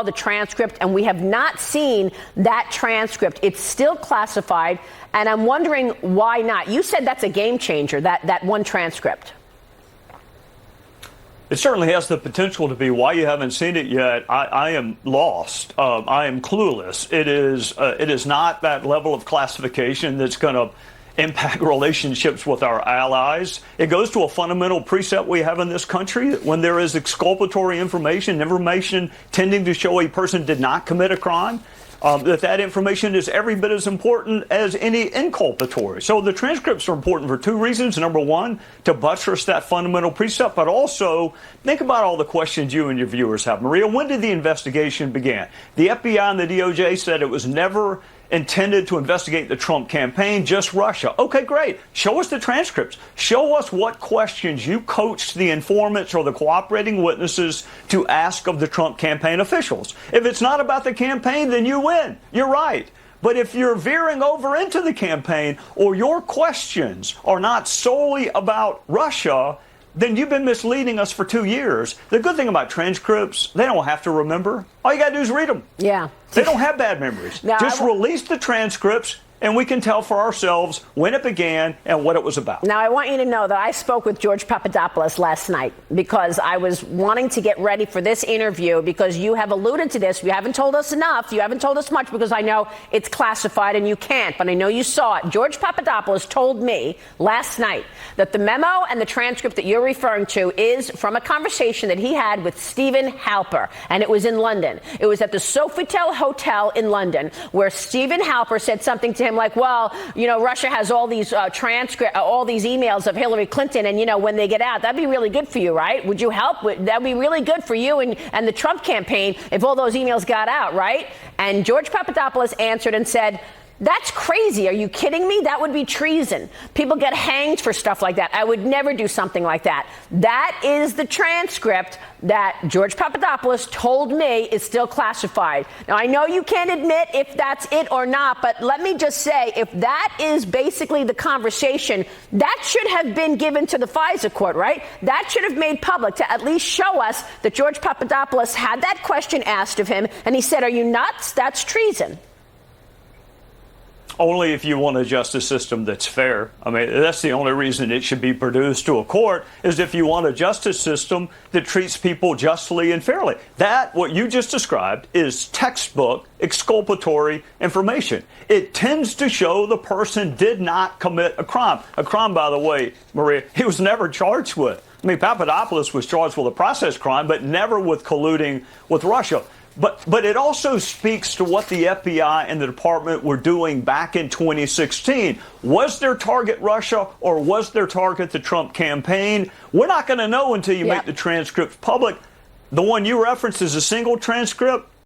the transcript, and we have not seen that transcript. It's still classified, and I'm wondering why not. You said that's a game changer, that one transcript. It certainly has the potential to be. Why you haven't seen it yet, I am lost. I am clueless. It is not that level of classification that's going to impact relationships with our allies. It goes to a fundamental precept we have in this country that when there is exculpatory information tending to show a person did not commit a crime, that information is every bit as important as any inculpatory. So the transcripts are important for two reasons. Number one, to buttress that fundamental precept, but also think about all the questions you and your viewers have. Maria, when did the investigation begin? The FBI and the DOJ said it was never intended to investigate the Trump campaign, just Russia. Okay, great. Show us the transcripts. Show us what questions you coached the informants or the cooperating witnesses to ask of the Trump campaign officials. If it's not about the campaign, then you win. You're right. But if you're veering over into the campaign or your questions are not solely about Russia, then you've been misleading us for 2 years. The good thing about transcripts, they don't have to remember. All you got to do is read them. Yeah. They don't have bad memories. Now, just release the transcripts, and we can tell for ourselves when it began and what it was about. Now, I want you to know that I spoke with George Papadopoulos last night because I was wanting to get ready for this interview because you have alluded to this. You haven't told us enough. You haven't told us much because I know it's classified and you can't, but I know you saw it. George Papadopoulos told me last night that the memo and the transcript that you're referring to is from a conversation that he had with Stephen Halper, and it was in London. It was at the Sofitel Hotel in London where Stephen Halper said something to him like, well, you know, Russia has all these all these emails of Hillary Clinton, and, you know, when they get out, that'd be really good for you, right? Would you help? That'd be really good for you and the Trump campaign if all those emails got out, right? And George Papadopoulos answered and said, that's crazy. Are you kidding me? That would be treason. People get hanged for stuff like that. I would never do something like that. That is the transcript that George Papadopoulos told me is still classified. Now, I know you can't admit if that's it or not, but let me just say, if that is basically the conversation, that should have been given to the FISA court, right? That should have made public to at least show us that George Papadopoulos had that question asked of him, and he said, are you nuts? That's treason. Only if you want a justice system that's fair. I mean, that's the only reason it should be produced to a court, is if you want a justice system that treats people justly and fairly. That, what you just described, is textbook exculpatory information. It tends to show the person did not commit a crime. A crime, by the way, Maria, he was never charged with. I mean, Papadopoulos was charged with a process crime, but never with colluding with Russia. But it also speaks to what the FBI and the department were doing back in 2016. Was their target Russia or was their target the Trump campaign? We're not going to know until you make the transcripts public. The one you referenced is a single transcript.